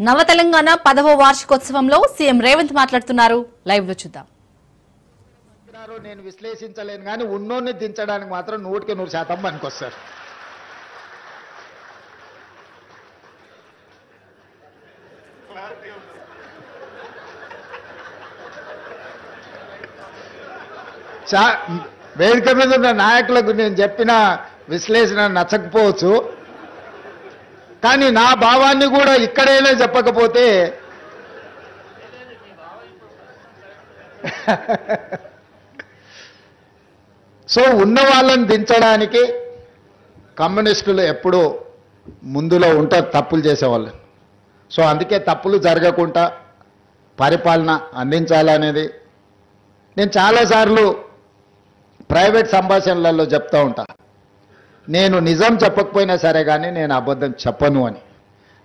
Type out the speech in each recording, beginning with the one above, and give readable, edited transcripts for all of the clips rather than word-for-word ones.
నవ తెలంగాణ 10వ వార్షికోత్సవంలో సీఎం రేవంత్ మాట్లాడుతున్నారు. లైవ్ లో చూద్దాం. నేను విశ్లేషించలేను కానీ ఉన్నోన్ని దించడానికి మాత్రం 100% పనికొస్తారు. వేదిక మీద ఉన్న నాయకులకు నేను చెప్పిన విశ్లేషణ నచ్చకపోవచ్చు, కానీ నా భావాన్ని కూడా ఇక్కడైనా చెప్పకపోతే సో ఉన్న వాళ్ళని దించడానికి కమ్యూనిస్టులు ఎప్పుడూ ముందులో ఉంటారు తప్పులు చేసేవాళ్ళు. సో అందుకే తప్పులు జరగకుండా పరిపాలన అందించాలనేది నేను చాలాసార్లు ప్రైవేట్ సంభాషణలలో చెప్తూ ఉంటా. నేను నిజం చెప్పకపోయినా సరే కానీ నేను అబద్ధం చెప్పను అని.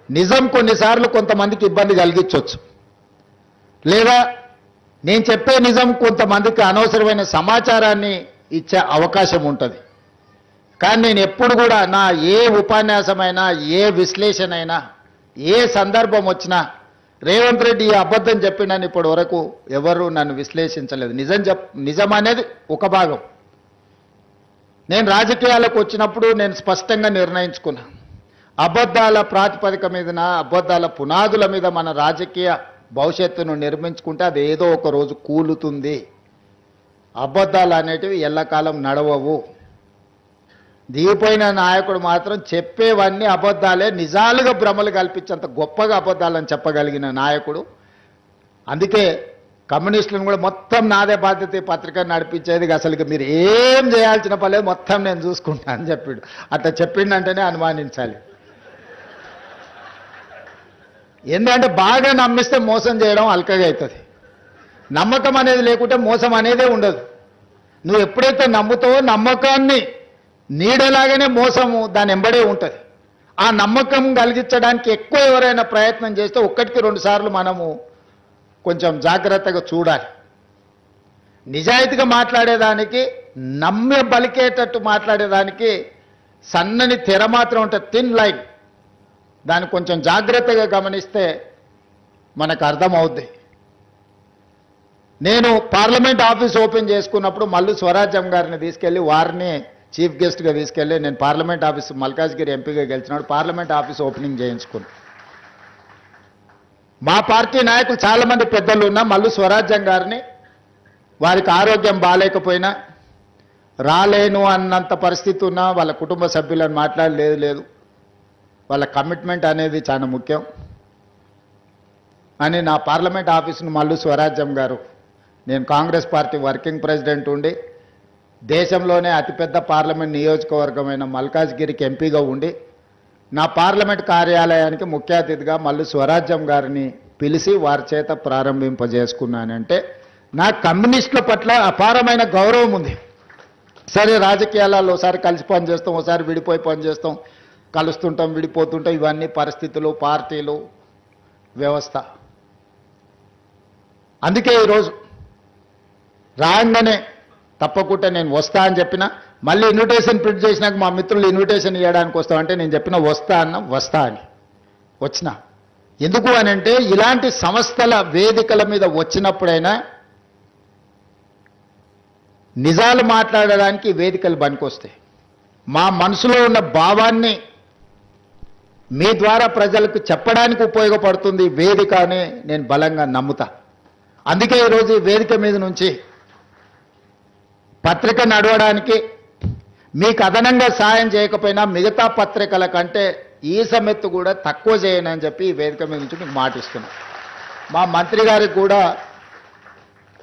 నిజం కొన్నిసార్లు కొంతమందికి ఇబ్బంది కలిగించవచ్చు, లేదా నేను చెప్పే నిజం కొంతమందికి అనవసరమైన సమాచారాన్ని ఇచ్చే అవకాశం ఉంటుంది. కానీ నేను ఎప్పుడు కూడా నా ఏ ఉపన్యాసమైనా, ఏ విశ్లేషణ అయినా, ఏ సందర్భం వచ్చినా రేవంత్ రెడ్డి ఈ అబద్ధం చెప్పినని ఇప్పటి వరకు ఎవరు నన్ను విశ్లేషించలేదు. నిజం అనేది ఒక భాగం. నేను రాజకీయాలకు వచ్చినప్పుడు నేను స్పష్టంగా నిర్ణయించుకున్నా, అబద్ధాల ప్రాతిపదిక మీదన, అబద్ధాల పునాదుల మీద మన రాజకీయ భవిష్యత్తును నిర్మించుకుంటే అది ఏదో ఒక రోజు కూలుతుంది. అబద్ధాలు అనేటివి ఎల్లకాలం నడవవు. దిగిపోయిన నాయకుడు మాత్రం చెప్పేవన్నీ అబద్ధాలే, నిజాలుగా భ్రమలు కల్పించేంత గొప్పగా అబద్ధాలని చెప్పగలిగిన నాయకుడు. అందుకే కమ్యూనిస్టులను కూడా మొత్తం నాదే బాధ్యత పత్రిక నడిపించేది, అసలు మీరు ఏం చేయాల్సిన పర్లేదు, మొత్తం నేను చూసుకుంటా అని చెప్పాడు. అట్లా చెప్పిండంటేనే అనుమానించాలి. ఎందుకంటే బాగా నమ్మిస్తే మోసం చేయడం అల్కగా అవుతుంది. నమ్మకం అనేది లేకుంటే మోసం అనేదే ఉండదు. నువ్వు ఎప్పుడైతే నమ్ముతావో నమ్మకాన్ని నీడలాగానే మోసము దాని ఎంబడే ఉంటుంది. ఆ నమ్మకం కలిగించడానికి ఎక్కువ ఎవరైనా ప్రయత్నం చేస్తే 1-2 సార్లు మనము కొంచెం జాగ్రత్తగా చూడాలి. నిజాయితీగా మాట్లాడేదానికి, నమ్మే బలికేటట్టు మాట్లాడేదానికి సన్నని తెర మాత్రం ఉంటుంది, థిన్ లైన్. దాన్ని కొంచెం జాగ్రత్తగా గమనిస్తే మనకు అర్థమవుద్ది. నేను పార్లమెంట్ ఆఫీస్ ఓపెన్ చేసుకున్నప్పుడు మల్లు స్వరాజ్యం గారిని తీసుకెళ్ళి, వారిని చీఫ్ గెస్ట్గా తీసుకెళ్ళి, నేను పార్లమెంట్ ఆఫీస్ మల్కాజ్గిరి ఎంపీగా గెలిచినాడు, పార్లమెంట్ ఆఫీస్ ఓపెనింగ్ చేయించుకున్నాను. మా పార్టీ నాయకులు చాలామంది పెద్దలు ఉన్నా మల్లు స్వరాజ్యం గారిని, వారికి ఆరోగ్యం బాగాలేకపోయినా, రాలేను అన్నంత పరిస్థితి ఉన్నా వాళ్ళ కుటుంబ సభ్యులను మాట్లాడలేదు, వాళ్ళ కమిట్మెంట్ అనేది చాలా ముఖ్యం అని నా పార్లమెంట్ ఆఫీసును మల్లు స్వరాజ్యం గారు, నేను కాంగ్రెస్ పార్టీ వర్కింగ్ ప్రెసిడెంట్ ఉండి దేశంలోనే అతిపెద్ద పార్లమెంట్ నియోజకవర్గమైన మల్కాజ్గిరికి ఎంపీగా ఉండి నా పార్లమెంట్ కార్యాలయానికి ముఖ్య అతిథిగా మల్లు స్వరాజ్యం గారిని పిలిచి వారి చేత ప్రారంభింపజేసుకున్నానంటే నా కమ్యూనిస్టుల పట్ల అపారమైన గౌరవం ఉంది. సరే, రాజకీయాలలో ఒకసారి కలిసి పనిచేస్తాం, ఒకసారి విడిపోయి పనిచేస్తాం, కలుస్తుంటాం, విడిపోతుంటాం, ఇవన్నీ పరిస్థితులు, పార్టీలు, వ్యవస్థ. అందుకే ఈరోజు రాగానే తప్పకుండా నేను వస్తా అని చెప్పిన, మళ్ళీ ఇన్విటేషన్ ప్రింట్ చేసినాక మా మిత్రులు ఇన్విటేషన్ ఇవ్వడానికి వస్తామంటే నేను చెప్పిన వస్తా అని వచ్చిన. ఎందుకు అని అంటే ఇలాంటి సంస్థల వేదికల మీద వచ్చినప్పుడైనా నిజాలు మాట్లాడడానికి వేదికలు పనికొస్తాయి. మా మనసులో ఉన్న భావాన్ని మీ ద్వారా ప్రజలకు చెప్పడానికి ఉపయోగపడుతుంది వేదిక అని నేను బలంగా నమ్ముతా. అందుకే ఈరోజు ఈ వేదిక మీద నుంచి పత్రిక నడవడానికి మీకు అదనంగా సాయం చేయకపోయినా మిగతా పత్రికల కంటే ఈ సమెత్తు కూడా తక్కువ చేయనని చెప్పి ఈ వేదిక మీద నుంచి మీకు మాటిస్తున్నా. మా మంత్రి గారికి కూడా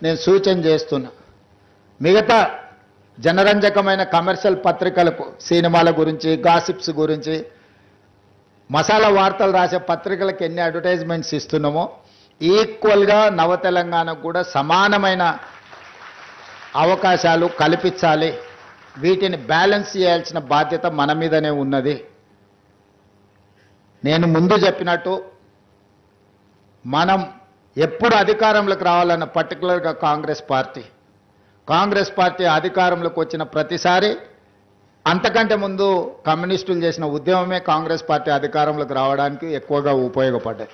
నేను సూచన చేస్తున్నా, మిగతా జనరంజకమైన కమర్షియల్ పత్రికలకు, సినిమాల గురించి, గాసిప్స్ గురించి, మసాలా వార్తలు రాసే పత్రికలకు ఎన్ని అడ్వర్టైజ్మెంట్స్ ఇస్తున్నామో ఈక్వల్గా నవ తెలంగాణకు కూడా సమానమైన అవకాశాలు కల్పించాలి. వీటిని బ్యాలెన్స్ చేయాల్సిన బాధ్యత మన మీదనే ఉన్నది. నేను ముందు చెప్పినట్టు మనం ఎప్పుడు అధికారంలోకి రావాలన్న పర్టికులర్గా కాంగ్రెస్ పార్టీ అధికారంలోకి వచ్చిన ప్రతిసారి అంతకంటే ముందు కమ్యూనిస్టులు చేసిన ఉద్యమమే కాంగ్రెస్ పార్టీ అధికారంలోకి రావడానికి ఎక్కువగా ఉపయోగపడ్డాయి.